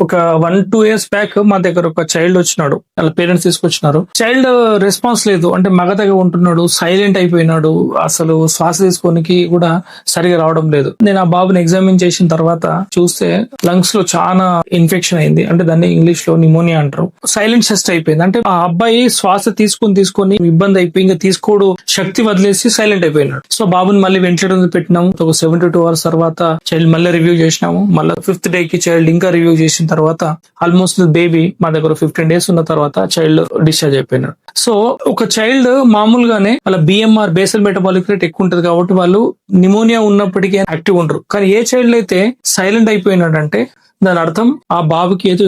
ఒక 1-2 years back మా దగ్గర ఒక చైల్డ్ వచ్చినాడు. వాళ్ళ పేరెంట్స్ తీసుకొచ్చినారు. చైల్డ్ రెస్పాన్స్ లేదు, అంటే మగతగా ఉంటున్నాడు, సైలెంట్ అయిపోయినాడు, అసలు శ్వాస తీసుకోనికి కూడా సరిగా రావడం లేదు. నేను ఆ బాబుని ఎగ్జామిన్ చేసిన తర్వాత చూస్తే లంగ్స్ లో చాలా ఇన్ఫెక్షన్ అయింది, అంటే దాన్ని ఇంగ్లీష్ లో నిమోనియా అంటారు. సైలెంట్ చెస్ట్ అయిపోయింది, అంటే ఆ అబ్బాయి శ్వాస తీసుకొని ఇబ్బంది అయిపోయి ఇంకా తీసుకోడు శక్తి వదిలేసి సైలెంట్ అయిపోయినాడు. సో బాబుని మళ్ళీ వెంటిలేటర్ పెట్టినాము. ఒక 72 hours తర్వాత చైల్డ్ మళ్ళీ రివ్యూ చేసినాము. మళ్ళీ 5th day కి చైల్డ్ ఇంకా రివ్యూ చేసిన తర్వాత ఆల్మోస్ట్ బేబీ మా దగ్గర 15 days ఉన్న తర్వాత చైల్డ్ డిశ్చార్జ్ అయిపోయినాడు. సో ఒక చైల్డ్ మామూలుగానే వాళ్ళ బిఎంఆర్ బేసల్ మెటబాలిక్ రేట్ ఎక్కువ ఉంటది కాబట్టి వాళ్ళు నిమోనియా ఉన్నప్పటికీ యాక్టివ్ ఉండరు. కానీ ఏ చైల్డ్ అయితే సైలెంట్ అయిపోయినాడంటే దాని అర్థం ఆ బాబుకి ఏదో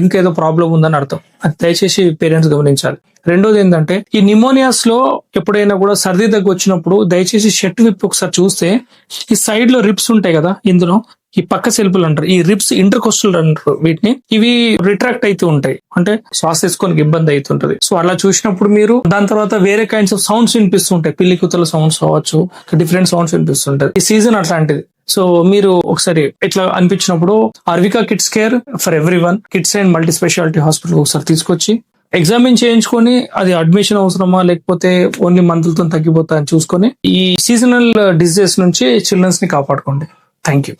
ఇంకేదో ప్రాబ్లం ఉందని అర్థం. అది దయచేసి పేరెంట్స్ గమనించాలి. రెండోది ఏంటంటే ఈ నిమోనియాస్ లో ఎప్పుడైనా కూడా సర్ది దగ్గు వచ్చినప్పుడు దయచేసి షర్ట్ విప్పి ఒకసారి చూస్తే ఈ సైడ్ లో రిప్స్ ఉంటాయి కదా, ఇందులో ఈ పక్క సెల్పులు అంటారు, ఈ రిప్స్ ఇంటర్కోస్టల్ అంటారు వీటిని. ఇవి రిట్రాక్ట్ అవుతూ ఉంటాయి, అంటే శ్వాస తీసుకోనికి ఇబ్బంది అవుతుంటది. సో అలా చూసినప్పుడు మీరు దాని తర్వాత వేరే కైండ్స్ ఆఫ్ సౌండ్స్ వినిపిస్తుంటాయి, పిల్లి కుతల సౌండ్స్ అవ్వచ్చు, డిఫరెంట్ సౌండ్స్ వినిపిస్తుంటాయి. ఈ సీజన్ అట్లాంటిది. సో మీరు ఒకసారి ఇట్లా అనిపించినప్పుడు Arvika kids care for everyone kids and multi speciality hospital ఒకసారి తీసుకొచ్చి ఎగ్జామిన్ చేయించుకొని అది అడ్మిషన్ అవసరమా లేకపోతే ఓన్లీ మందులతో తగ్గిపోతా అని చూసుకొని ఈ సీజనల్ డిజీజెస్ నుంచి చిల్డ్రన్స్ ని కాపాడుకోండి. Thank you.